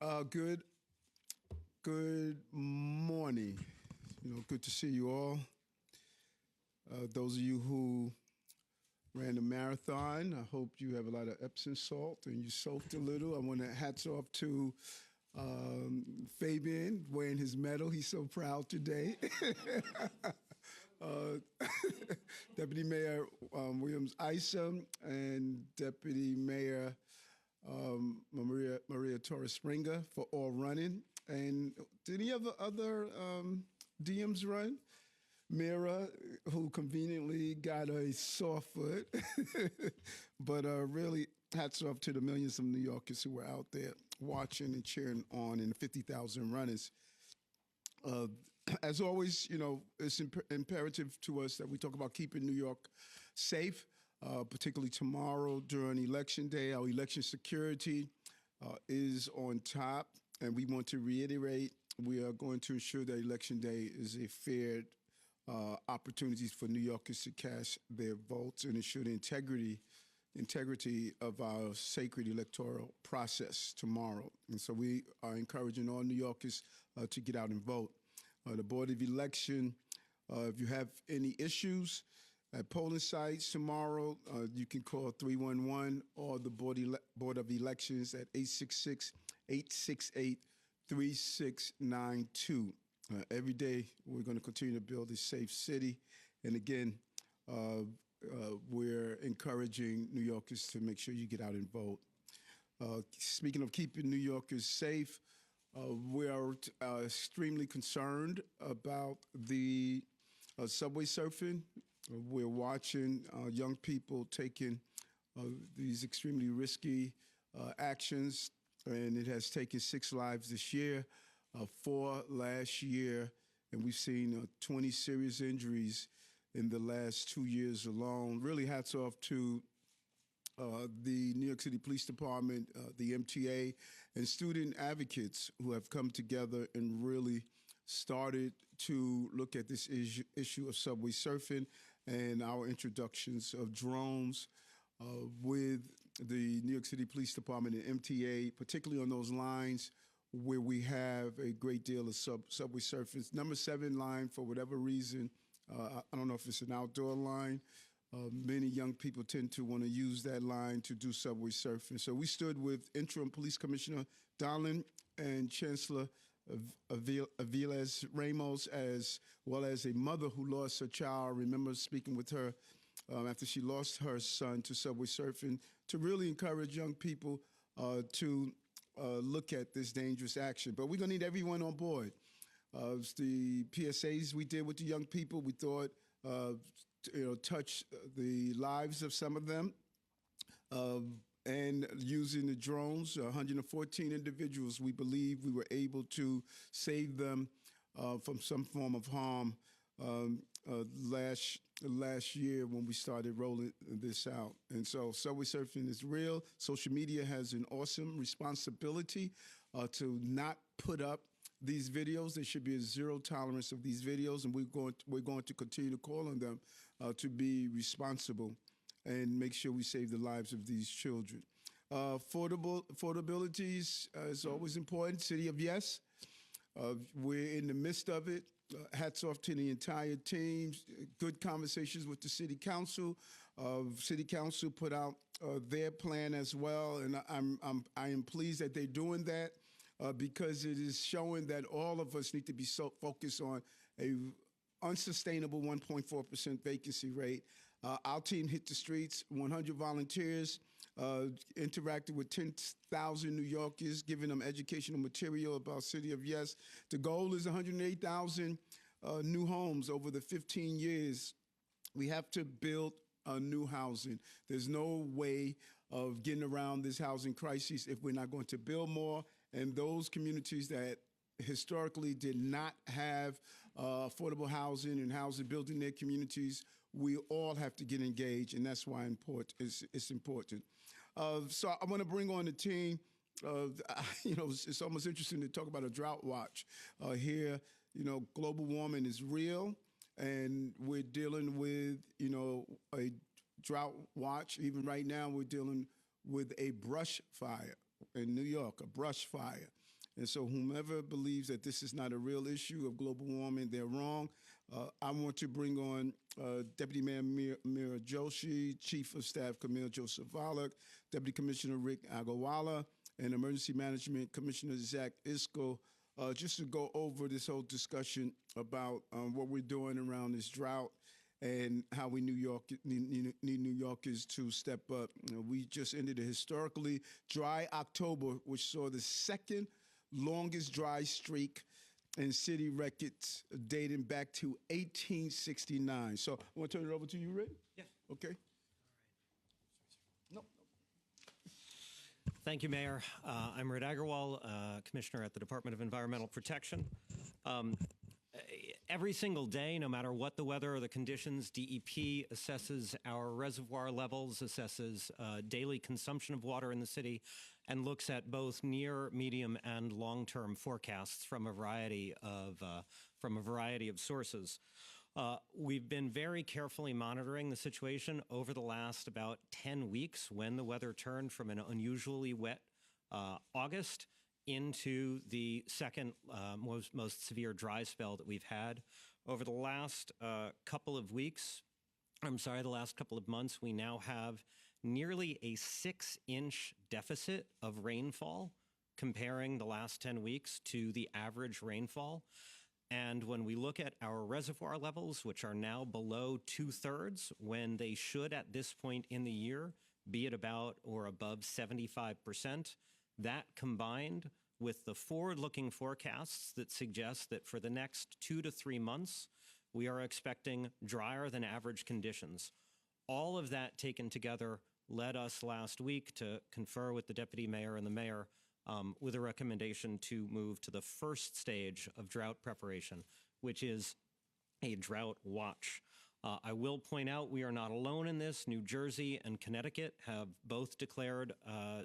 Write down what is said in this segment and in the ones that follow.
Good morning. Good to see you all. Those of you who ran the marathon, I hope you have a lot of Epsom salt and you soaked a little. I want to hats off to Fabian wearing his medal. He's so proud today. Deputy Mayor Williams Isom and Deputy Mayor Maria Torres Springer for all running. And did any other DMs run? Mira, who conveniently got a sore foot. But really, hats off to the millions of New Yorkers who were out there watching and cheering on, and the 50,000 runners. As always, it's imperative to us that we talk about keeping New York safe, particularly tomorrow during Election Day. Our election security is on top, and we want to reiterate we are going to ensure that Election Day is a fair opportunities for New Yorkers to cast their votes and ensure the integrity of our sacred electoral process tomorrow. And so we are encouraging all New Yorkers to get out and vote. The Board of Election, if you have any issues at polling sites tomorrow, you can call 311 or the Board of Elections at 866-868-3692. Every day, we're going to continue to build a safe city. And again, we're encouraging New Yorkers to make sure you get out and vote. Speaking of keeping New Yorkers safe, we are extremely concerned about the subway surfing. We're watching young people taking these extremely risky actions, and it has taken 6 lives this year. 4 last year, and we've seen 20 serious injuries in the last 2 years alone. Really hats off to the New York City Police Department, the MTA, and student advocates who have come together and really started to look at this issue of subway surfing and our introductions of drones with the New York City Police Department and MTA, particularly on those lines where we have a great deal of subway surfing. Number 7 line, for whatever reason, I don't know if it's an outdoor line. Many young people tend to want to use that line to do subway surfing. So we stood with Interim Police Commissioner Donlin and Chancellor Aviles Ramos, as well as a mother who lost her child. I remember speaking with her after she lost her son to subway surfing, to really encourage young people to look at this dangerous action. But we're going to need everyone on board. The PSAs we did with the young people, we thought, touched the lives of some of them. And using the drones, 114 individuals, we believe we were able to save them from some form of harm last year when we started rolling this out. And so subway surfing is real. Social media has an awesome responsibility to not put up these videos. There should be a zero tolerance of these videos, and we're going to continue to call on them to be responsible and make sure we save the lives of these children. Affordabilities is always important. City of Yes, we're in the midst of it. Hats off to the entire team. Good conversations with the city council. City council put out their plan as well, and I am pleased that they're doing that because it is showing that all of us need to be so focused on a unsustainable 1.4% vacancy rate. Our team hit the streets, 100 volunteers, interacted with 10,000 New Yorkers, giving them educational material about City of Yes. The goal is 108,000 new homes over the 15 years. We have to build new housing. There's no way of getting around this housing crisis if we're not going to build more. And those communities that historically did not have affordable housing and housing built in their communities, we all have to get engaged, and that's why it's important. So I want to bring on the team. It's almost interesting to talk about a drought watch here. Global warming is real, and we're dealing with, a drought watch. Even right now, we're dealing with a brush fire in New York, a brush fire. And so whomever believes that this is not a real issue of global warming, they're wrong. I want to bring on Deputy Mayor Mira Joshi, Chief of Staff Camille Joseph Volok, Deputy Commissioner Rick Agawala, and Emergency Management Commissioner Zach Isco, just to go over this whole discussion about what we're doing around this drought and how we need New Yorkers to step up. We just ended a historically dry October, which saw the second longest dry streak in city records dating back to 1869. So I want to turn it over to you, Rick. Yeah. Okay. Thank you, Mayor. I'm Rick Agarwal, Commissioner at the Department of Environmental Protection. Every single day, no matter what the weather or the conditions, DEP assesses our reservoir levels, assesses daily consumption of water in the city, and looks at both near, medium, and long-term forecasts from a variety of sources. We've been very carefully monitoring the situation over the last about 10 weeks when the weather turned from an unusually wet August into the second most severe dry spell that we've had. Over the last couple of months, we now have nearly a 6-inch deficit of rainfall comparing the last 10 weeks to the average rainfall. And when we look at our reservoir levels, which are now below 2/3, when they should at this point in the year be at about or above 75%, that combined with the forward-looking forecasts that suggest that for the next 2 to 3 months, we are expecting drier than average conditions. All of that taken together led us last week to confer with the Deputy Mayor and the Mayor with a recommendation to move to the first stage of drought preparation, which is a drought watch. I will point out we are not alone in this. New Jersey and Connecticut have both declared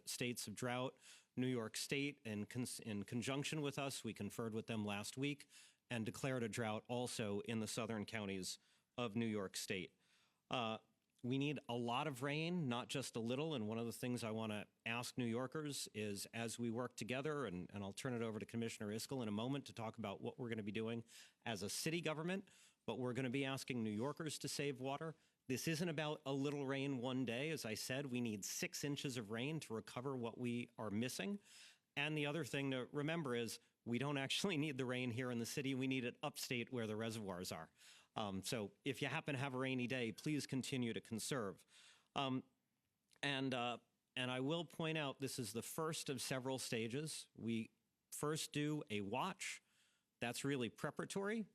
states of drought. New York State, in conjunction with us, we conferred with them last week and declared a drought also in the southern counties of New York State. We need a lot of rain, not just a little, and one of the things I want to ask New Yorkers is, as we work together, and I'll turn it over to Commissioner Iskel in a moment to talk about what we're going to be doing as a city government, but we're going to be asking New Yorkers to save water. This isn't about a little rain one day. As I said, we need 6 inches of rain to recover what we are missing. And the other thing to remember is we don't actually need the rain here in the city. We need it upstate where the reservoirs are. So if you happen to have a rainy day, please continue to conserve. And I will point out this is the first of several stages. We first do a watch. That's really preparatory.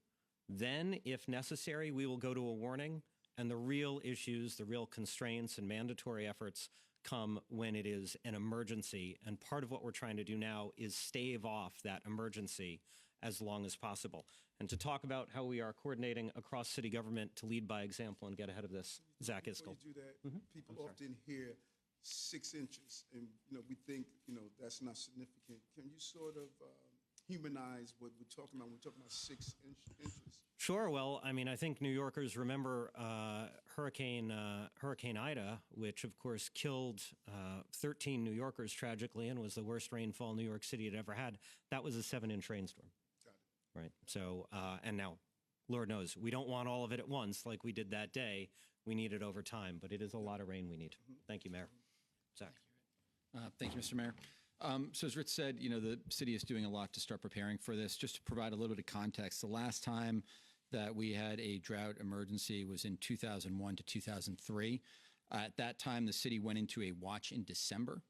Then, if necessary, we will go to a warning. And the real issues, the real constraints and mandatory efforts come when it is an emergency. And part of what we're trying to do now is stave off that emergency as long as possible. And to talk about how we are coordinating across city government to lead by example and get ahead of this, Zach Iskel. Before you do that, people often hear 6 inches, and we think that's not significant. Can you sort of humanize what we're talking about when we're talking about 6 inches? Sure. Well, I mean, I think New Yorkers remember Hurricane Ida, which of course killed 13 New Yorkers tragically and was the worst rainfall New York City had ever had. That was a 7-inch rainstorm. Got it. Right. So, and now, Lord knows, we don't want all of it at once like we did that day. We need it over time, but it is a lot of rain we need. Thank you, Mayor. Zach. Thank you, Mr. Mayor. So as Rich said, the city is doing a lot to start preparing for this. Just to provide a little bit of context, the last time that we had a drought emergency was in 2001 to 2003. At that time, the city went into a watch in December.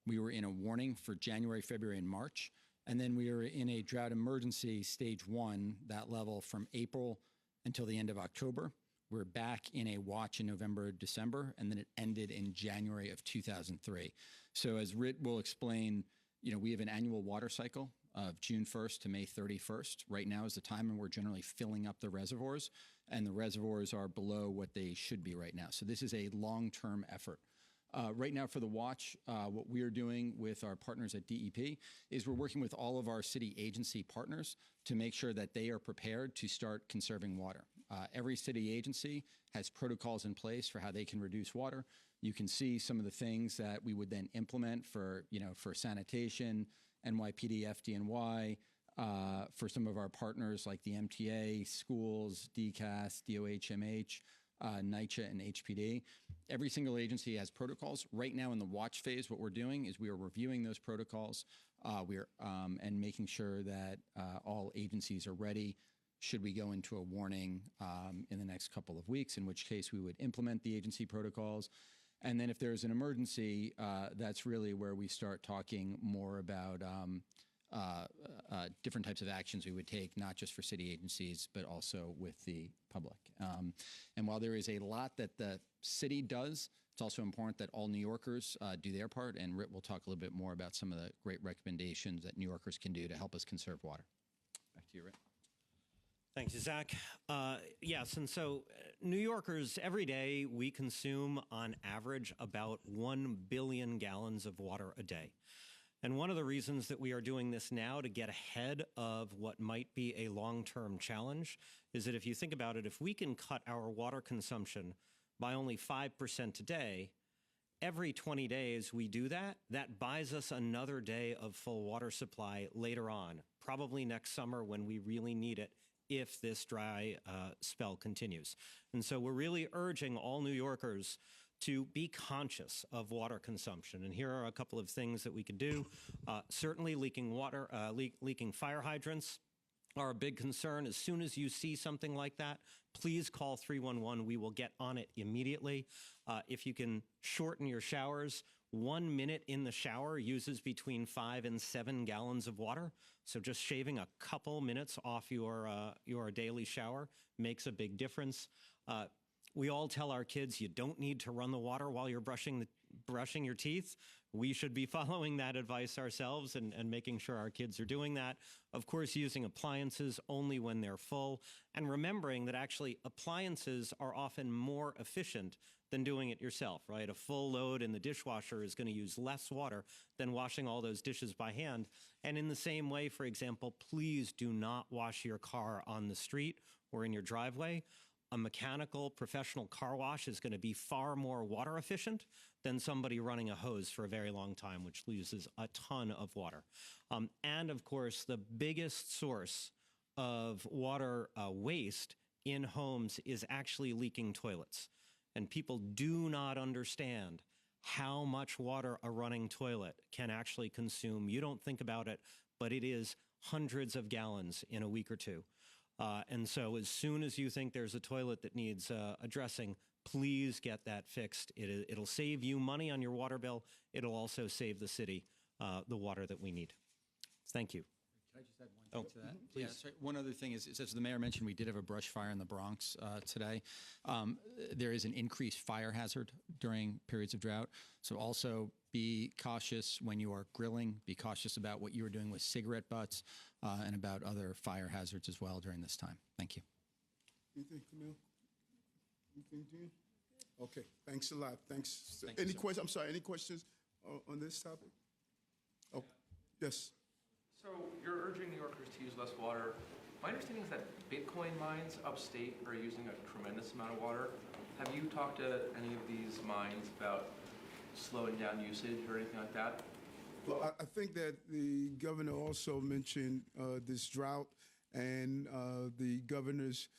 We were in a warning for January, February, and March. And then we were in a drought emergency stage 1, that level from April until the end of October. We're back in a watch in November, December, and then it ended in January of 2003. So as Rit will explain, we have an annual water cycle of June 1st to May 31st. Right now is the time when we're generally filling up the reservoirs, and the reservoirs are below what they should be right now. So this is a long-term effort. Right now for the watch, what we are doing with our partners at DEP is we're working with all of our city agency partners to make sure that they are prepared to start conserving water. Every city agency has protocols in place for how they can reduce water. You can see some of the things that we would then implement for sanitation NYPD, FDNY, for some of our partners like the MTA, schools, DCAS, DOHMH, NYCHA, and HPD. Every single agency has protocols. Right now in the watch phase, what we're doing is we are reviewing those protocols and making sure that all agencies are ready should we go into a warning in the next couple of weeks, in which case we would implement the agency protocols. And then if there's an emergency, that's really where we start talking more about different types of actions we would take, not just for city agencies, but also with the public. And while there is a lot that the city does, it's also important that all New Yorkers do their part, and Rit will talk a little bit more about some of the great recommendations that New Yorkers can do to help us conserve water. Back to you, Rit. Thanks, Zach. Yes, and so New Yorkers, every day we consume on average about 1 billion gallons of water a day. And one of the reasons that we are doing this now to get ahead of what might be a long-term challenge is that if you think about it, if we can cut our water consumption by only 5% today, every 20 days we do that, that buys us another day of full water supply later on, probably next summer when we really need it, if this dry spell continues. And so we're really urging all New Yorkers to be conscious of water consumption. And here are a couple of things that we could do. Certainly leaking water, leaking fire hydrants are a big concern. As soon as you see something like that, please call 311. We will get on it immediately. If you can shorten your showers, 1 minute in the shower uses between 5 and 7 gallons of water. So just shaving a couple minutes off your daily shower makes a big difference. We all tell our kids you don't need to run the water while you're brushing your teeth. We should be following that advice ourselves and making sure our kids are doing that. Of course, using appliances only when they're full, and remembering that actually appliances are often more efficient than doing it yourself, right? A full load in the dishwasher is going to use less water than washing all those dishes by hand. And in the same way, for example, please do not wash your car on the street or in your driveway. A mechanical professional car wash is going to be far more water efficient than somebody running a hose for a very long time, which uses a ton of water. And of course, the biggest source of water waste in homes is actually leaking toilets. And people do not understand how much water a running toilet can actually consume. You don't think about it, but it is hundreds of gallons in a week or two. And so as soon as you think there's a toilet that needs addressing, please get that fixed. It'll save you money on your water bill. It'll also save the city the water that we need. Thank you. Can I just add one thing to that? Please. Yeah, sorry. One other thing is, as the mayor mentioned, we did have a brush fire in the Bronx today. There is an increased fire hazard during periods of drought. So also be cautious when you are grilling. Be cautious about what you are doing with cigarette butts and about other fire hazards as well during this time. Thank you. Anything, Camille? Anything, Jean? Okay, thanks a lot. Thanks. Thank you, Any sir. questions? I'm sorry, any questions on this topic? Oh, yes. So you're urging New Yorkers to use less water. My understanding is that Bitcoin mines upstate are using a tremendous amount of water. Have you talked to any of these mines about slowing down usage or anything like that? Well, I think that the governor also mentioned this drought, and the governor's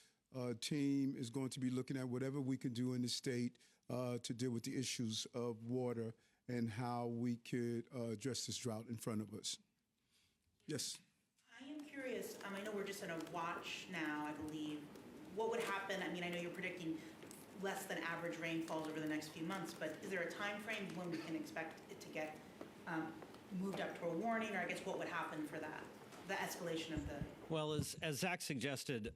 team is going to be looking at whatever we can do in the state to deal with the issues of water and how we could address this drought in front of us. Yes. I am curious, I know we're just in a watch now, I believe. What would happen, I mean, I know you're predicting less than average rainfalls over the next few months, but is there a time frame when we can expect it to get moved up to a warning, or I guess what would happen for that, the escalation of the... Well, as Zach suggested,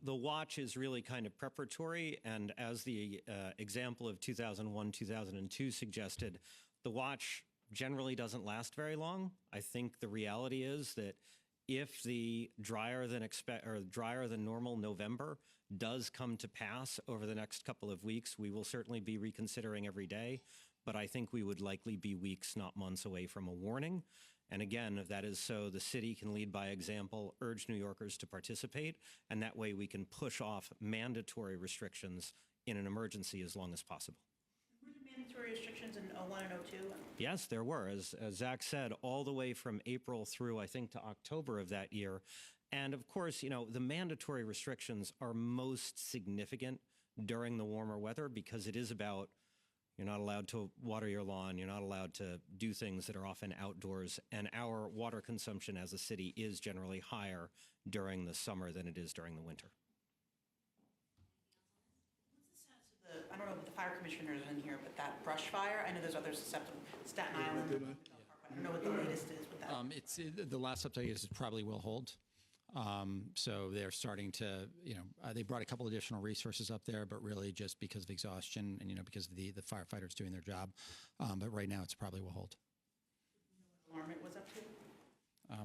the watch is really kind of preparatory, and as the example of 2001, 2002 suggested, the watch generally doesn't last very long. I think the reality is that if the drier than normal November does come to pass over the next couple of weeks, we will certainly be reconsidering every day. But I think we would likely be weeks, not months away from a warning. And again, if that is so, the city can lead by example, urge New Yorkers to participate, and that way we can push off mandatory restrictions in an emergency as long as possible. Where do Mandatory restrictions in '01 and '02? Yes, there were, as Zach said, all the way from April through, I think, to October of that year. And of course, the mandatory restrictions are most significant during the warmer weather because it is about you're not allowed to water your lawn, you're not allowed to do things that are often outdoors, and our water consumption as a city is generally higher during the summer than it is during the winter. I don't know if the fire commissioner is in here, but that brush fire, I know there's others, Staten Island. I don't know what the latest is with that. The last update is it probably will hold. So they're starting to, they brought a couple additional resources up there, but really just because of exhaustion and, because of the firefighters doing their job. But right now it's probably will hold. Alarm it was up to?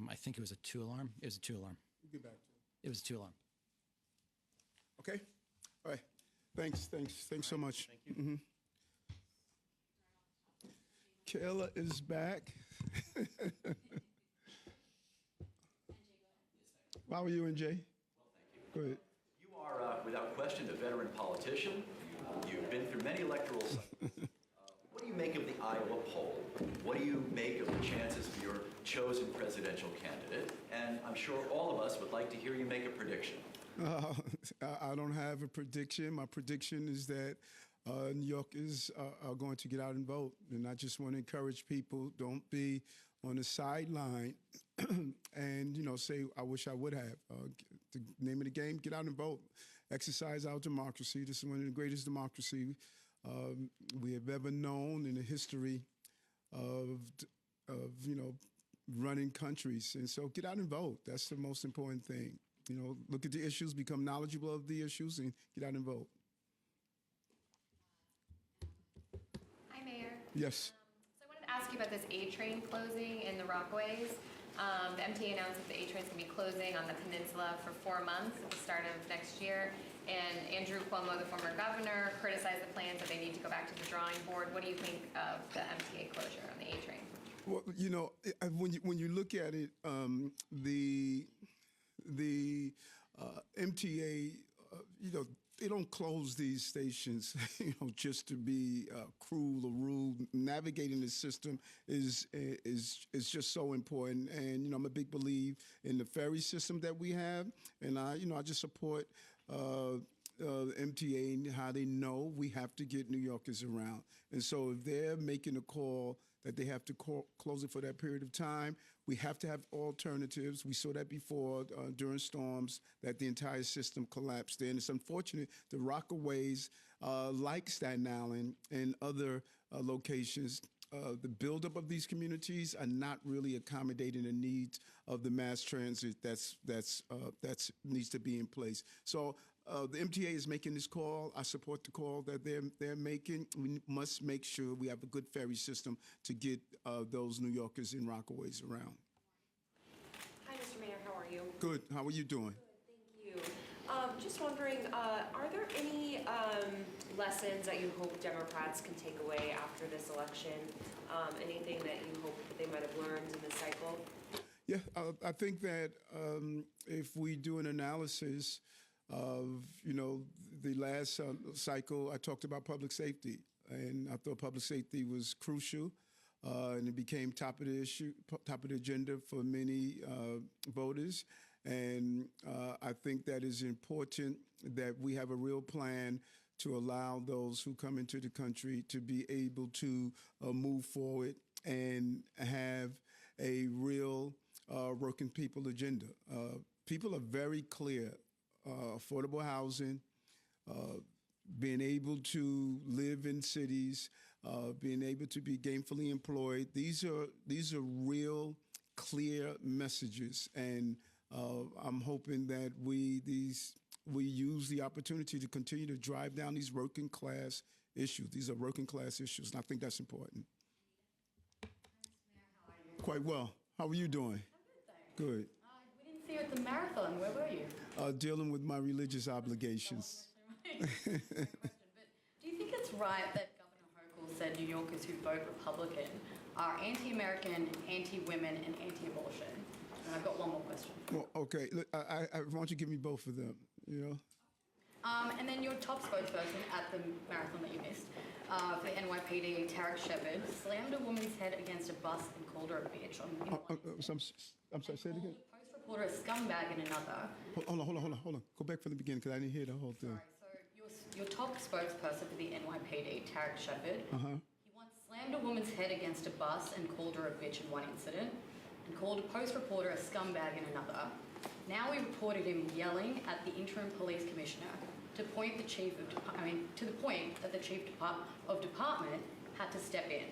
I think it was a 2-alarm. It was a 2-alarm. We'll get back to it. It was a 2-alarm. Okay? All right. Thanks so much. Thank you. Kayla is back. How are you, NJ? Go ahead. You are, without question, a veteran politician. You've been through many electoral cycles. What do you make of the Iowa poll? What do you make of the chances for your chosen presidential candidate? And I'm sure all of us would like to hear you make a prediction. I don't have a prediction. My prediction is that New Yorkers are going to get out and vote. And I just want to encourage people, don't be on the sideline and, say, I wish I would have. The name of the game, get out and vote. Exercise our democracy. This is one of the greatest democracy we have ever known in the history of running countries. And so get out and vote. That's the most important thing. Look at the issues, become knowledgeable of the issues, and get out and vote. Hi, Mayor. Yes. So I wanted to ask you about this A train closing in the Rockaways. The MTA announced that the A train's going to be closing on the peninsula for 4 months at the start of next year. And Andrew Cuomo, the former governor, criticized the plans that they need to go back to the drawing board. What do you think of the MTA closure on the A train? Well, when you look at it, the MTA, they don't close these stations, just to be cruel or rude. Navigating the system is just so important. And I'm a big believer in the ferry system that we have, and I just support MTA and how they know we have to get New Yorkers around. And so if they're making a call that they have to close it for that period of time, we have to have alternatives. We saw that before during storms, that the entire system collapsed. And it's unfortunate the Rockaways, like Staten Island and other locations, the buildup of these communities are not really accommodating the needs of the mass transit that's needs to be in place. So the MTA is making this call. I support the call that they're making. We must make sure we have a good ferry system to get those New Yorkers in Rockaways around. Hi, Mr. Mayor. How are you? Good. How are you doing? Good, thank you. Just wondering, are there any lessons that you hope Democrats can take away after this election? Anything that you hope that they might have learned in this cycle? Yeah, I think that if we do an analysis of, the last cycle, I talked about public safety, and I thought public safety was crucial, and it became top of the agenda for many voters. And I think that is important that we have a real plan to allow those who come into the country to be able to move forward and have a real working people agenda. People are very clear. Affordable housing, being able to live in cities, being able to be gainfully employed. These are real, clear messages, and I'm hoping that we use the opportunity to continue to drive down these working class issues. These are working class issues, and I think that's important. Quite well. How are you doing? I'm good, thanks. Good. We didn't see you at the marathon. Where were you? Dealing with my religious obligations. But do you think it's right that Governor Hochul said New Yorkers who vote Republican are anti-American, anti-women, and anti-abortion? And I've got one more question. Well, okay. Look, I why don't you give me both of them? And then your top spokesperson at the marathon that you missed for NYPD, Tarek Shepard, slammed a woman's head against a bus and called her a bitch on I'm sorry, say it again. Post reporter a scumbag in another. Hold on. Go back from the beginning because I didn't hear the whole thing. Sorry, so your top spokesperson for the NYPD, Tarek Shepard, he once slammed a woman's head against a bus and called her a bitch in one incident, and called a Post reporter a scumbag in another. Now we reported him yelling at the interim police commissioner to the point that the chief of department had to step in.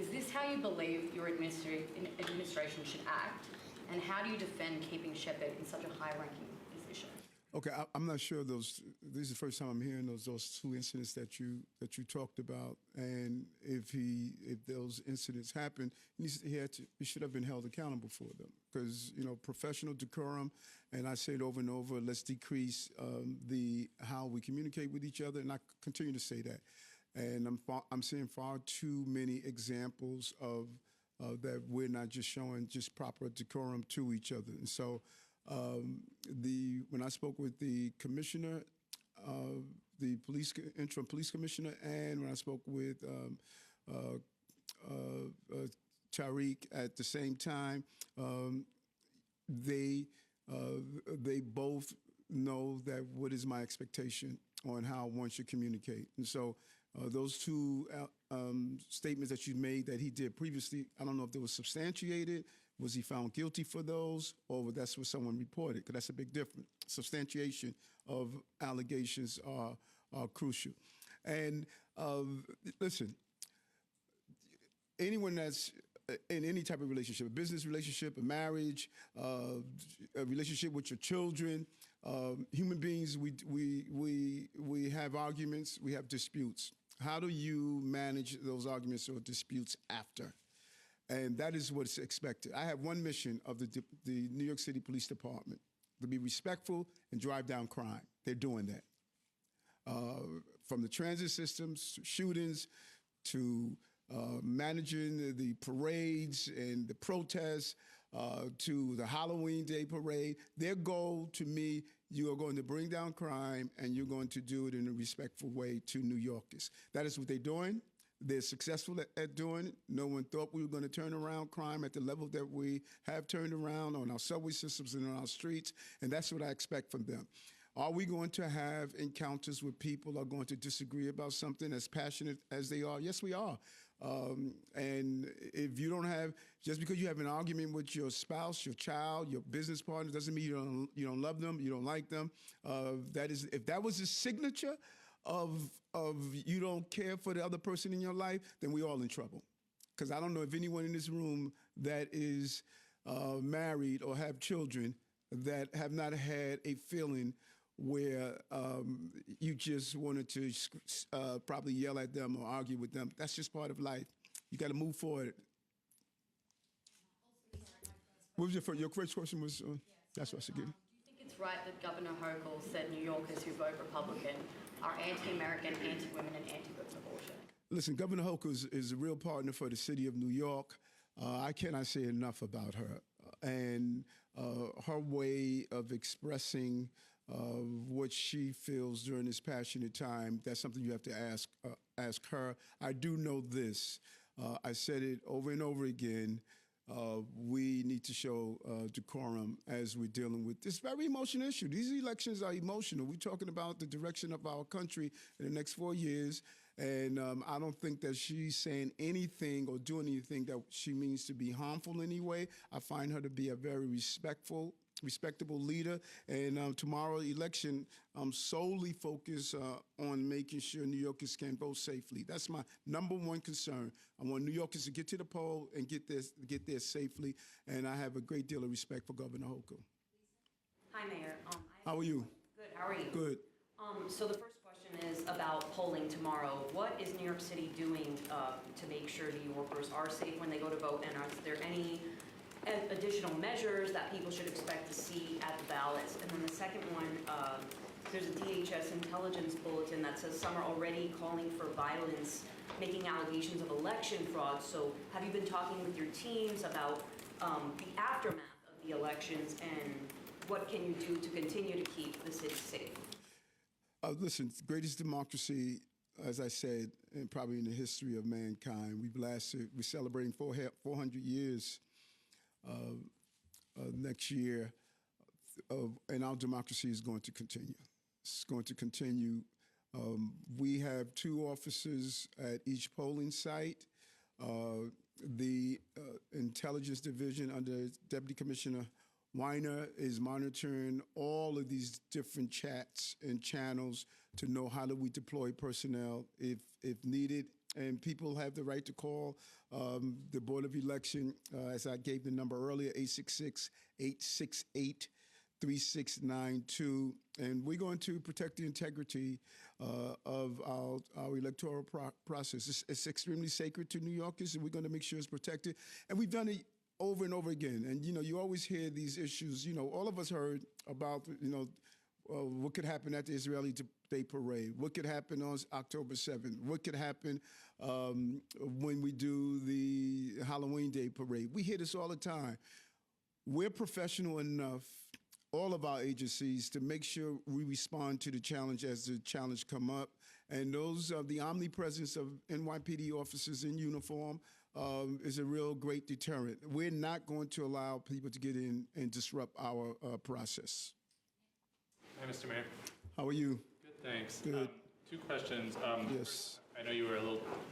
Is this how you believe your administration should act? And how do you defend keeping Shepard in such a high-ranking position? Okay, I'm not sure those. This is the first time I'm hearing those two incidents that you talked about. And if those incidents happened, he should have been held accountable for them. Because professional decorum, and I say it over and over. Let's decrease how we communicate with each other, and I continue to say that. And I'm seeing far too many examples of that we're not just showing just proper decorum to each other. And so when I spoke with the commissioner, the interim police commissioner, and when I spoke with Tariq at the same time, they both know that what is my expectation on how one should communicate. And so those two statements that you made that he did previously, I don't know if they were substantiated. Was he found guilty for those, or that's what someone reported? Because that's a big difference. Substantiation of allegations are crucial. And listen, anyone that's in any type of relationship, a business relationship, a marriage, a relationship with your children, human beings, we have arguments, we have disputes. How do you manage those arguments or disputes after? And that is what's expected. I have one mission of the New York City Police Department, to be respectful and drive down crime. They're doing that. From the transit systems, to shootings, to managing the parades and the protests, to the Halloween Day parade. Their goal to me, you are going to bring down crime and you're going to do it in a respectful way to New Yorkers. That is what they're doing. They're successful at doing it. No one thought we were going to turn around crime at the level that we have turned around on our subway systems and on our streets, and that's what I expect from them. Are we going to have encounters where people are going to disagree about something as passionate as they are? Yes, we are. And if you don't have, just because you have an argument with your spouse, your child, your business partner, doesn't mean you don't love them, you don't like them. If that was a signature of you don't care for the other person in your life, then we're all in trouble. Because I don't know if anyone in this room that is married or have children that have not had a feeling where you just wanted to probably yell at them or argue with them. That's just part of life. You got to move forward. What was your first question was? That's what I should give. Do you think it's right that Governor Hochul said New Yorkers who vote Republican are anti-American, anti-women, and anti-abortion? Listen, Governor Hochul is a real partner for the city of New York. I cannot say enough about her. And her way of expressing what she feels during this passionate time, that's something you have to ask her. I do know this. I said it over and over again. We need to show decorum as we're dealing with this very emotional issue. These elections are emotional. We're talking about the direction of our country in the next 4 years, and I don't think that she's saying anything or doing anything that she means to be harmful in any way. I find her to be a very respectable leader, and tomorrow election, I'm solely focused on making sure New Yorkers can vote safely. That's my number one concern. I want New Yorkers to get to the poll and get there safely, and I have a great deal of respect for Governor Hochul. Hi, Mayor. How are you? Good. How are you? Good. So the first question is about polling tomorrow. What is New York City doing to make sure New Yorkers are safe when they go to vote, and are there any additional measures that people should expect to see at the ballots? And then the second one, there's a DHS intelligence bulletin that says some are already calling for violence, making allegations of election fraud. So have you been talking with your teams about the aftermath of the elections, and what can you do to continue to keep the city safe? Listen, greatest democracy as I said, and probably in the history of mankind. We're celebrating 400 years next year, and our democracy is going to continue. It's going to continue. We have 2 officers at each polling site. The Intelligence Division under Deputy Commissioner Weiner is monitoring all of these different chats and channels to know how do we deploy personnel if needed. And people have the right to call the Board of Election, as I gave the number earlier, 866-868-3692. And we're going to protect the integrity of our electoral process. It's extremely sacred to New Yorkers, and we're going to make sure it's protected. And we've done it over and over again. And, you always hear these issues. All of us heard about, what could happen at the Israeli Day Parade? What could happen on October 7th? What could happen when we do the Halloween Day Parade? We hear this all the time. We're professional enough, all of our agencies, to make sure we respond to the challenge as the challenge come up. And the omnipresence of NYPD officers in uniform is a real great deterrent. We're not going to allow people to get in and disrupt our process. Hi, Mr. Mayor. How are you? Good, thanks. Good. 2 questions. Yes. I know you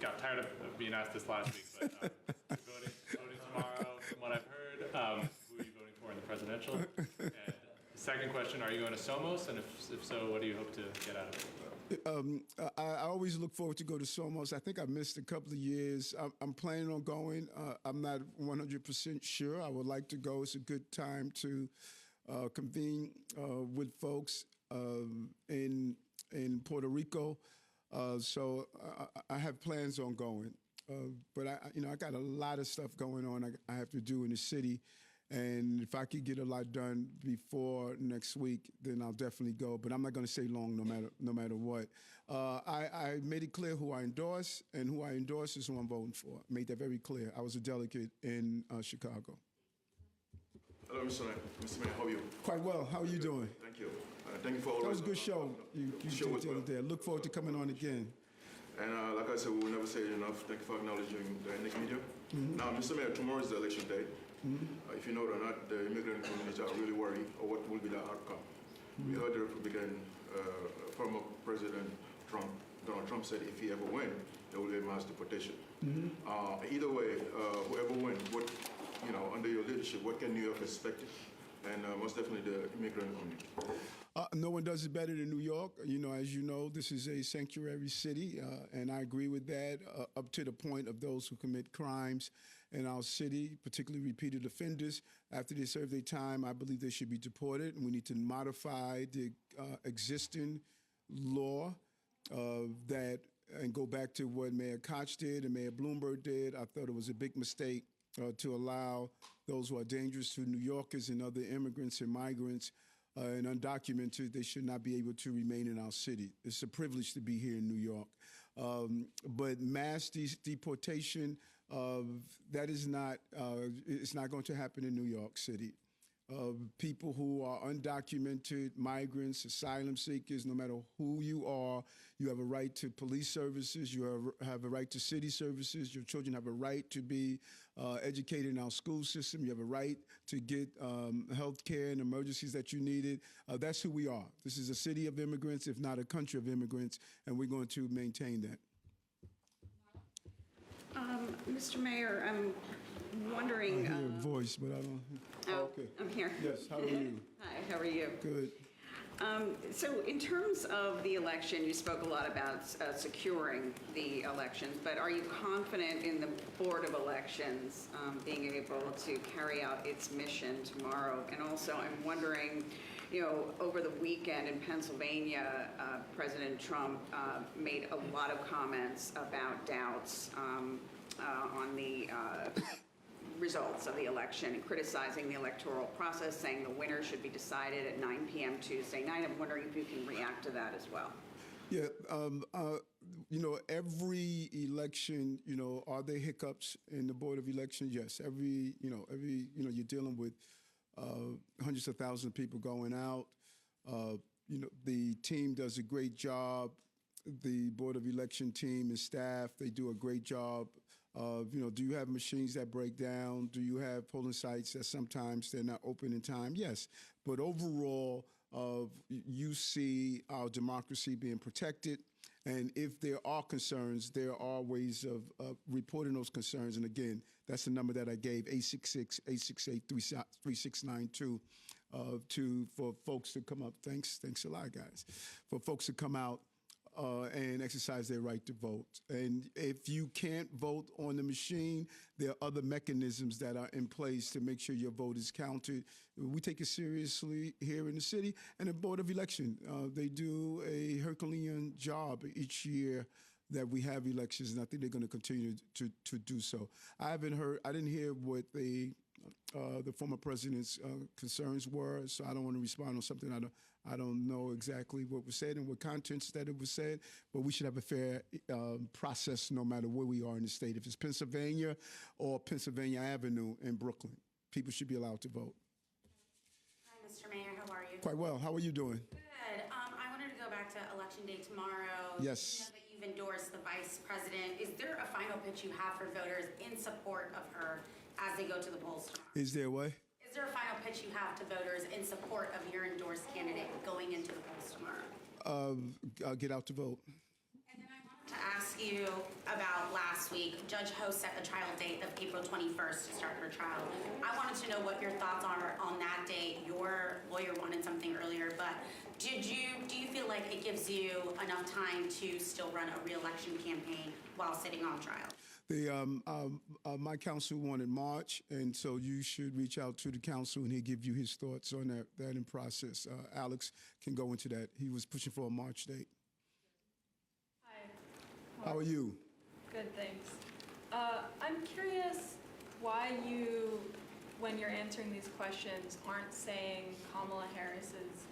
got tired of being asked this last week, but voting tomorrow, from what I've heard, who are you voting for in the presidential? And second question, are you going to Somos? And if so, what do you hope to get out of it? I always look forward to go to Somos. I think I missed a couple of years. I'm planning on going. I'm not 100% sure. I would like to go. It's a good time to convene with folks in Puerto Rico. So I have plans on going. But I got a lot of stuff going on I have to do in the city. And if I could get a lot done before next week, then I'll definitely go. But I'm not going to stay long no matter what. I made it clear who I endorse, and who I endorse is who I'm voting for. I made that very clear. I was a delegate in Chicago. Hello, Mr. Mayor. Mr. Mayor, how are you? Quite well. How are you doing? Thank you. Thank you for all That was a good show. You did the other day. I look forward to coming on again. And like I said, we will never say it enough. Thank you for acknowledging the Nick Media. Now, Mr. Mayor, tomorrow is the election day. If you know it or not, the immigrant community are really worried of what will be the outcome. We heard the Republican, former President Donald Trump said if he ever wins, there will be a mass deportation. Either way, whoever wins, under your leadership, what can New York expect? And most definitely the immigrant community. No one does it better than New York. As you know, this is a sanctuary city, and I agree with that, up to the point of those who commit crimes in our city, particularly repeated offenders. After they serve their time, I believe they should be deported, and we need to modify the existing law and go back to what Mayor Koch did and Mayor Bloomberg did. I thought it was a big mistake to allow those who are dangerous to New Yorkers and other immigrants and migrants and undocumented, they should not be able to remain in our city. It's a privilege to be here in New York. But mass deportation, that is not, it's not going to happen in New York City. People who are undocumented, migrants, asylum seekers, no matter who you are, you have a right to police services, you have a right to city services, your children have a right to be educated in our school system, you have a right to get health care and emergencies that you needed. That's who we are. This is a city of immigrants, if not a country of immigrants, and we're going to maintain that. Mr. Mayor, I'm wondering. I hear a voice, but I don't. Oh, okay. I'm here. Yes, how are you? Hi, how are you? Good. So in terms of the election, you spoke a lot about securing the elections, but are you confident in the Board of Elections being able to carry out its mission tomorrow? And also, I'm wondering, over the weekend in Pennsylvania, President Trump made a lot of comments about doubts on the results of the election and criticizing the electoral process, saying the winner should be decided at 9 p.m. Tuesday night. I'm wondering if you can react to that as well. Yeah, every election, are there hiccups in the Board of Elections? Yes, you're dealing with hundreds of thousands of people going out. The team does a great job the Board of Election team and staff. They do a great job of, do you have machines that break down? Do you have polling sites that sometimes they're not open in time? Yes. But overall, you see our democracy being protected. And if there are concerns, there are ways of reporting those concerns. And again, that's the number that I gave, 866-868-3692, for folks to come up. Thanks a lot, guys. For folks to come out and exercise their right to vote. And if you can't vote on the machine, there are other mechanisms that are in place to make sure your vote is counted. We take it seriously here in the city. And the Board of Election, they do a Herculean job each year that we have elections, and I think they're going to continue to do so. I didn't hear what the former president's concerns were, so I don't want to respond on something I don't know exactly what was said and what contents that it was said, but we should have a fair process no matter where we are in the state. If it's Pennsylvania or Pennsylvania Avenue in Brooklyn, people should be allowed to vote. Hi, Mr. Mayor, how are you? Quite well. How are you doing? Good. I wanted to go back to Election Day tomorrow. Yes. You know that you've endorsed the Vice President. Is there a final pitch you have for voters in support of her as they go to the polls tomorrow? Is there a way? Is there a final pitch you have to voters in support of your endorsed candidate going into the polls tomorrow? Get out to vote. And then I wanted to ask you about last week. Judge Ho set the trial date of April 21st to start her trial. I wanted to know what your thoughts are on that date. Your lawyer wanted something earlier, but do you feel like it gives you enough time to still run a re-election campaign while sitting on trial? My counsel wanted March, and so you should reach out to the counsel, and he'll give you his thoughts on that in process. Alex can go into that. He was pushing for a March date. Hi. How are you? Good, thanks. I'm curious why you, when you're answering these questions, aren't saying Kamala Harris's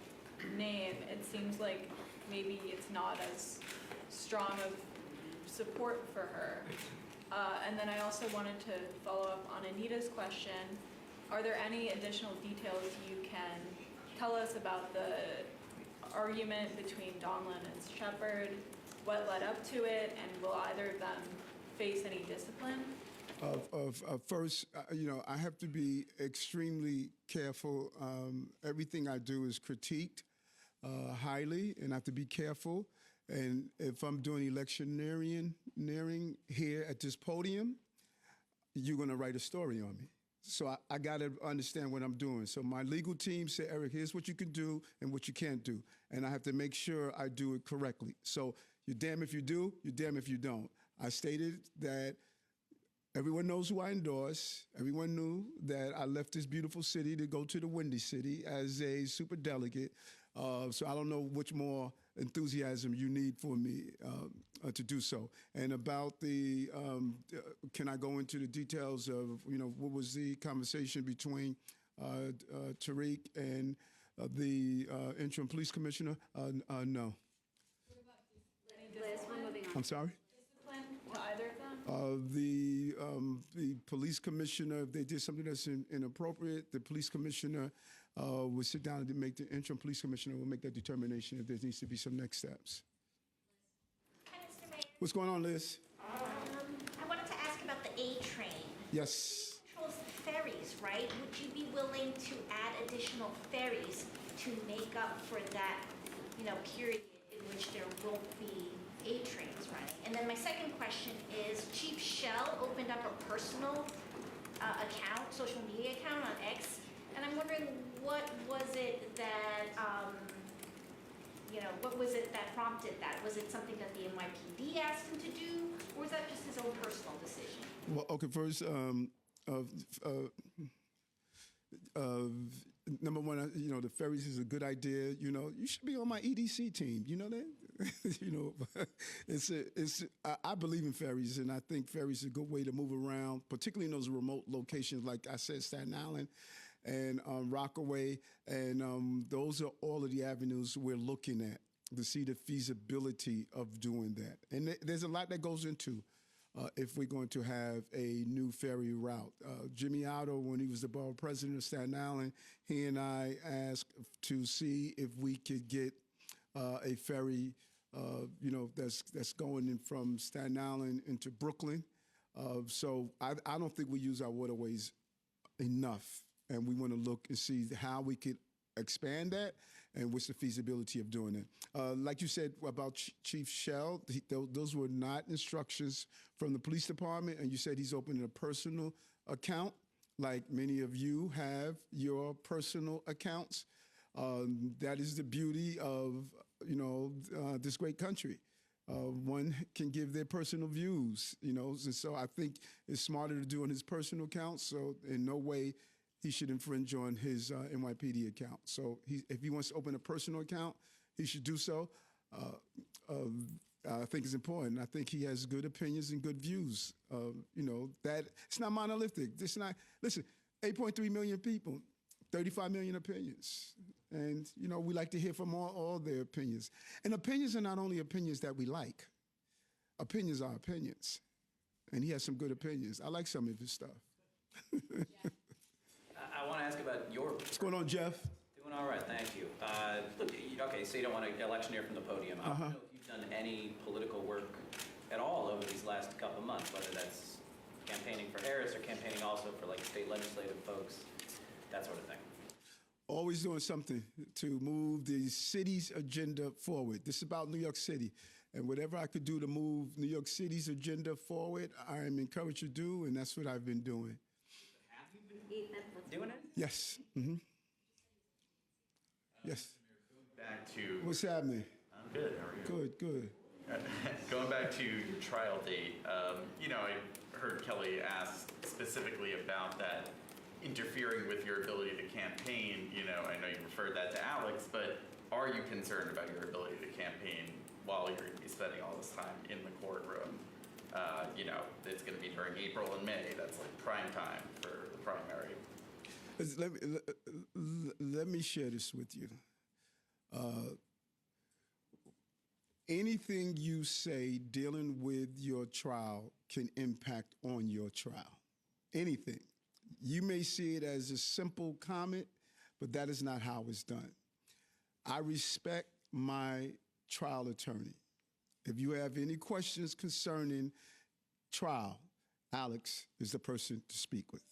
name. It seems like maybe it's not as strong of support for her. And then I also wanted to follow up on Anita's question. Are there any additional details you can tell us about the argument between Donlin and Shepard? What led up to it, and will either of them face any discipline? First, I have to be extremely careful. Everything I do is critiqued highly, and I have to be careful. And if I'm doing electioneering here at this podium, you're going to write a story on me. So I got to understand what I'm doing. So my legal team said, Eric, here's what you can do and what you can't do. And I have to make sure I do it correctly. So you're damn if you do, you're damn if you don't. I stated that everyone knows who I endorse. Everyone knew that I left this beautiful city to go to the Windy City as a superdelegate. So I don't know which more enthusiasm you need for me to do so. And about the, can I go into the details of, what was the conversation between Tariq and the interim police commissioner? No. Liz, we're moving on. I'm sorry? Discipline to either of them? The police commissioner, if they did something that's inappropriate, the police commissioner will sit down and make the interim police commissioner will make that determination if there needs to be some next steps. Hi, Mr. Mayor. What's going on, Liz? I wanted to ask about the A train. Yes. Controls the ferries, right? Would you be willing to add additional ferries to make up for that, period in which there won't be A trains running? And then my second question is, Chief Shell opened up a personal account, social media account on X, and I'm wondering what was it that, what was it that prompted that? Was it something that the NYPD asked him to do, or was that just his own personal decision? Well, okay, first, number one, the ferries is a good idea. You should be on my EDC team. You know that? I believe in ferries, and I think ferries is a good way to move around, particularly in those remote locations, like I said, Staten Island and Rockaway. And those are all of the avenues we're looking at to see the feasibility of doing that. And there's a lot that goes into if we're going to have a new ferry route. Jimmy Otto, when he was the borough president of Staten Island, he and I asked to see if we could get a ferry that's going in from Staten Island into Brooklyn. So I don't think we use our waterways enough, and we want to look and see how we could expand that and what's the feasibility of doing it. Like you said about Chief Shell, those were not instructions from the police department, and you said he's opening a personal account, like many of you have your personal accounts. That is the beauty of this great country. One can give their personal views, and so I think it's smarter to do on his personal account. So in no way he should infringe on his NYPD account. So if he wants to open a personal account, he should do so. I think it's important. I think he has good opinions and good views. That it's not monolithic. It's not. Listen, 8.3 million people, 35 million opinions. And, we like to hear from all their opinions. And opinions are not only opinions that we like. Opinions are opinions. And he has some good opinions. I like some of his stuff. I want to ask about your... What's going on, Jeff? Doing all right, thank you. Look, okay, so you don't want to electioneer from the podium. I don't know if you've done any political work at all over these last couple of months, whether that's campaigning for Harris or campaigning also for, like, state legislative folks, that sort of thing. Always doing something to move the city's agenda forward. This is about New York City. And whatever I could do to move New York City's agenda forward, I am encouraged to do, and that's what I've been doing. Have you been doing it? Yes. Yes. Back to... What's happening? I'm good. How are you? Good. Going back to your trial date, I heard Kelly ask specifically about that interfering with your ability to campaign. I know you referred that to Alex, but are you concerned about your ability to campaign while you're going to be spending all this time in the courtroom? It's going to be during April and May. That's like prime time for the primary. Let me share this with you. Anything you say dealing with your trial can impact on your trial. Anything. You may see it as a simple comment, but that is not how it's done. I respect my trial attorney. If you have any questions concerning trial, Alex is the person to speak with.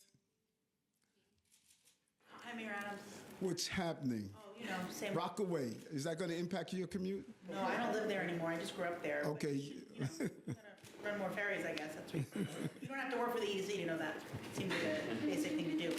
Hi, Mayor Adams. What's happening? Oh, same. Rockaway, is that going to impact your commute? No, I don't live there anymore. I just grew up there. Okay. Run more ferries, I guess. That's what you don't have to work for the EDC to know that. Seems like a basic thing to do.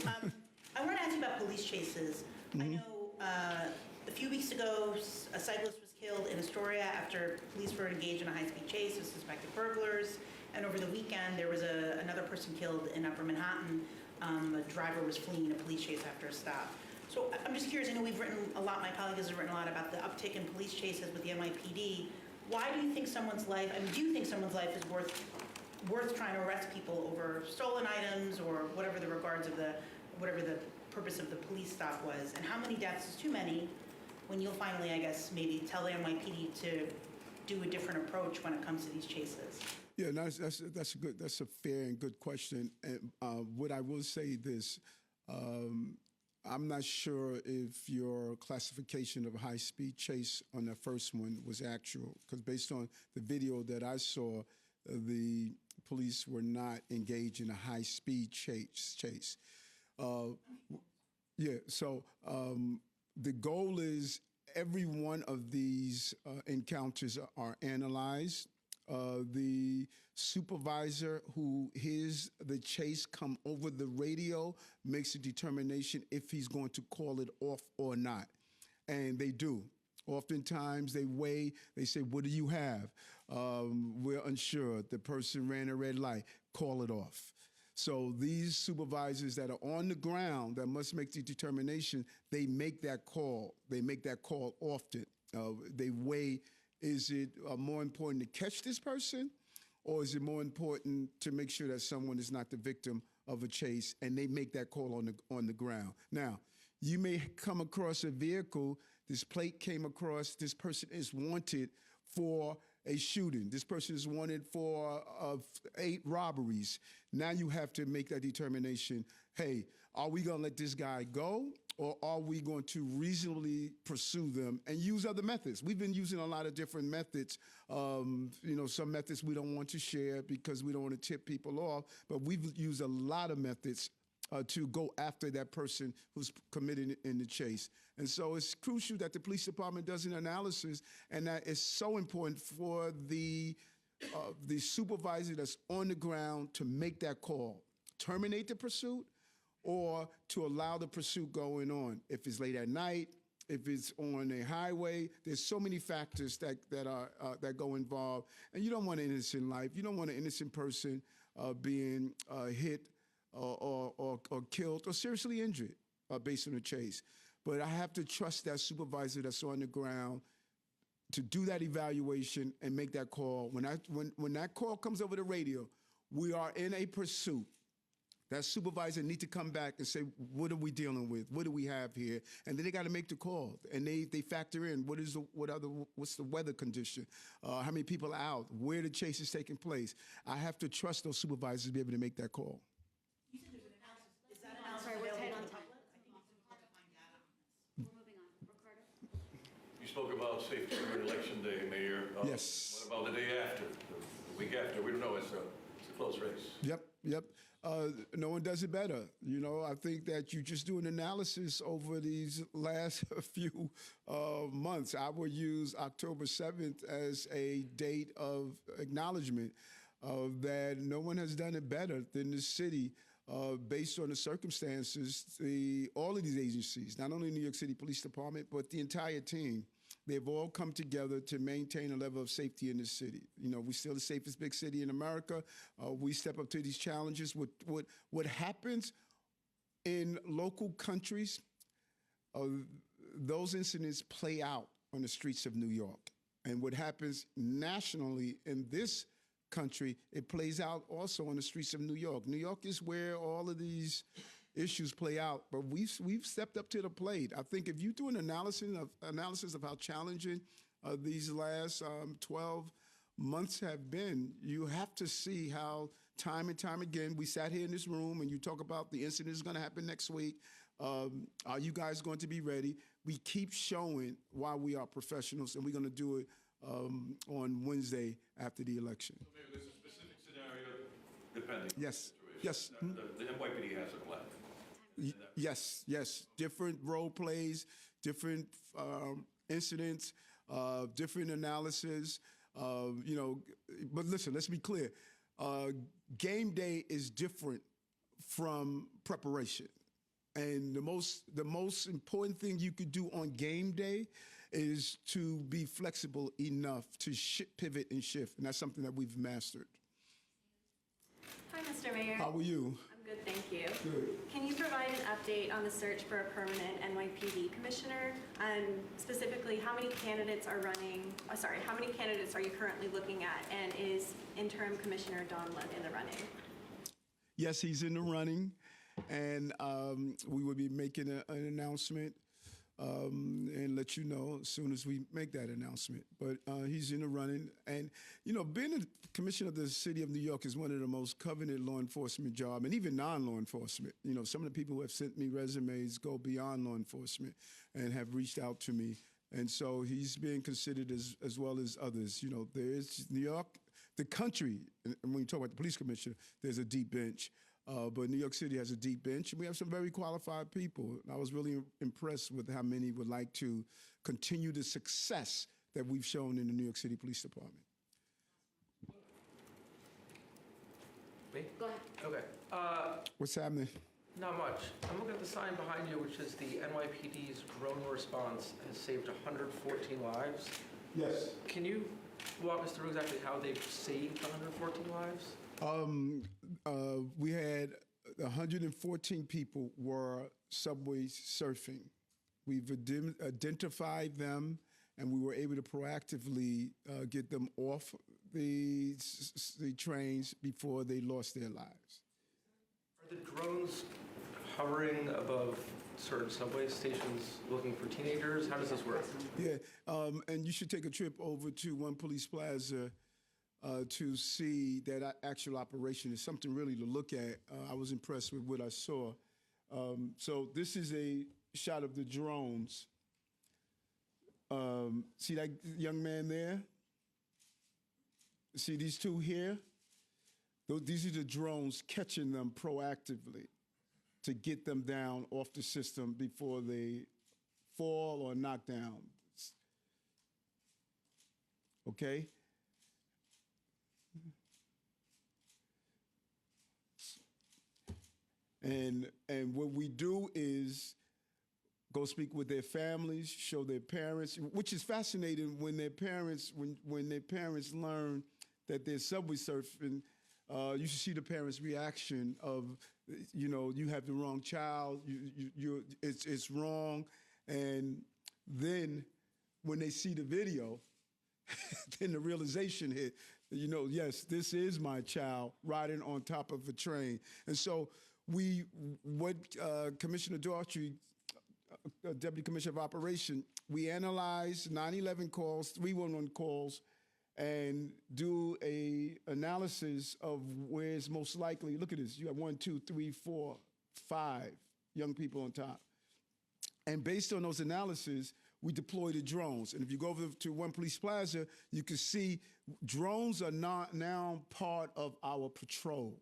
I want to ask you about police chases. I know a few weeks ago, a cyclist was killed in Astoria after police were engaged in a high-speed chase with suspected burglars. And over the weekend, there was another person killed in Upper Manhattan. A driver was fleeing a police chase after a stop. So I'm just curious. I know we've written a lot. My colleagues have written a lot about the uptick in police chases with the NYPD. Why do you think someone's life? Do you think someone's life is worth trying to arrest people over stolen items or whatever the purpose of the police stop was? And how many deaths is too many? When you'll finally, I guess, maybe tell the NYPD to do a different approach when it comes to these chases? Yeah, that's a fair and good question. And what I will say this. I'm not sure if your classification of a high-speed chase on the first one was actual, because based on the video that I saw, the police were not engaged in a high-speed chase. So the goal is every one of these encounters are analyzed. The supervisor who hears the chase come over the radio makes a determination if he's going to call it off or not. And they do. Oftentimes they weigh, they say, what do you have? We're unsure. The person ran a red light. Call it off. So these supervisors that are on the ground that must make the determination, they make that call. They make that call often. They weigh, is it more important to catch this person, or is it more important to make sure that someone is not the victim of a chase? And they make that call on the ground. Now, you may come across a vehicle, this plate came across, this person is wanted for a shooting. This person is wanted for 8 robberies. Now you have to make that determination, hey, are we gonna let this guy go, or are we going to reasonably pursue them and use other methods? We've been using a lot of different methods. Some methods we don't want to share because we don't want to tip people off, but we've used a lot of methods to go after that person who's committed in the chase. And so it's crucial that the police department does an analysis, and that is so important for the supervisor that's on the ground to make that call, terminate the pursuit, or to allow the pursuit going on. If it's late at night, if it's on a highway, there's so many factors that go involved, and you don't want an innocent life. You don't want an innocent person being hit or killed or seriously injured based on the chase. But I have to trust that supervisor that's on the ground to do that evaluation and make that call. When that call comes over the radio, we are in a pursuit. That supervisor need to come back and say, what are we dealing with? What do we have here? And then they got to make the call. And they factor in what's the weather condition, how many people are out, where the chase is taking place. I have to trust those supervisors to be able to make that call. You said there's an analysis. Is that analysis available on the tablet? I think it's hard to find data on this. We're moving on. Ricardo? You spoke about safety during Election Day, Mayor. Yes. What about the day after, the week after? We don't know. It's a close race. Yep. No one does it better. I think that you just do an analysis over these last few months. I would use October 7th as a date of acknowledgement that no one has done it better than the city based on the circumstances. All of these agencies, not only New York City Police Department, but the entire team, they've all come together to maintain a level of safety in the city. We're still the safest big city in America. We step up to these challenges. What happens in local countries, those incidents play out on the streets of New York. And what happens nationally in this country, it plays out also on the streets of New York. New York is where all of these issues play out, but we've stepped up to the plate. I think if you do an analysis of how challenging these last 12 months have been, you have to see how time and time again we sat here in this room and you talk about the incident is going to happen next week. Are you guys going to be ready? We keep showing why we are professionals, and we're going to do it on Wednesday after the election. So maybe there's a specific scenario depending. Yes. Yes. The NYPD has a plan. Yes. Different role plays, different incidents, different analysis. But listen, let's be clear. Game day is different from preparation. And the most important thing you could do on game day is to be flexible enough to pivot and shift. And that's something that we've mastered. Hi, Mr. Mayor. How are you? I'm good, thank you. Good. Can you provide an update on the search for a permanent NYPD commissioner? And specifically, how many candidates are you currently looking at? And is interim Commissioner Don Lund in the running? Yes, he's in the running. And we will be making an announcement and let you know as soon as we make that announcement. But he's in the running. And, being a commissioner of the city of New York is one of the most coveted law enforcement jobs, and even non-law enforcement. Some of the people who have sent me resumes go beyond law enforcement and have reached out to me. And so he's being considered as well as others. There is New York, the country, and when you talk about the police commissioner, there's a deep bench. But New York City has a deep bench, and we have some very qualified people. I was really impressed with how many would like to continue the success that we've shown in the New York City Police Department. Me? Go ahead. Okay. What's happening? Not much. I'm looking at the sign behind you, which is the NYPD's drone response has saved 114 lives. Yes. Can you walk us through exactly how they've saved 114 lives? We had 114 people were subway surfing. We've identified them, and we were able to proactively get them off the trains before they lost their lives. Are the drones hovering above certain subway stations looking for teenagers? How does this work? Yeah, and you should take a trip over to One Police Plaza to see that actual operation. Is something really to look at. I was impressed with what I saw. So this is a shot of the drones. See that young man there? See these two here? These are the drones catching them proactively to get them down off the system before they fall or knock down. Okay? And what we do is go speak with their families, show their parents, which is fascinating when their parents learn that they're subway surfing. You should see the parents' reaction of, you have the wrong child, it's wrong, and then when they see the video, then the realization hit, yes, this is my child riding on top of a train. And so what Commissioner Daughtry, Deputy Commissioner of Operation, we analyze 9/11 calls, 311 calls, and do a analysis of where it's most likely. Look at this. You have 1, 2, 3, 4, 5 young people on top. And based on those analyses, we deploy the drones. And if you go over to One Police Plaza, you can see drones are not now part of our patrol.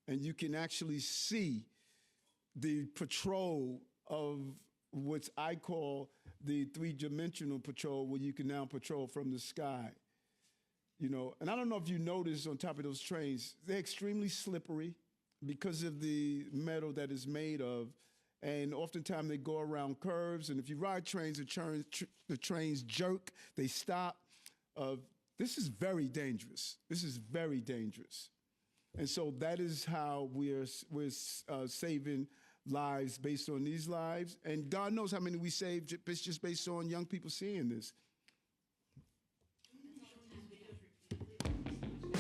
And you can actually see the patrol of what I call the three-dimensional patrol, where you can now patrol from the sky. And I don't know if you noticed on top of those trains, they're extremely slippery because of the metal that is made of. And oftentimes they go around curves. And if you ride trains, the trains jerk, they stop. This is very dangerous. This is very dangerous. And so that is how we're saving lives based on these lives. And God knows how many we saved just based on young people seeing this.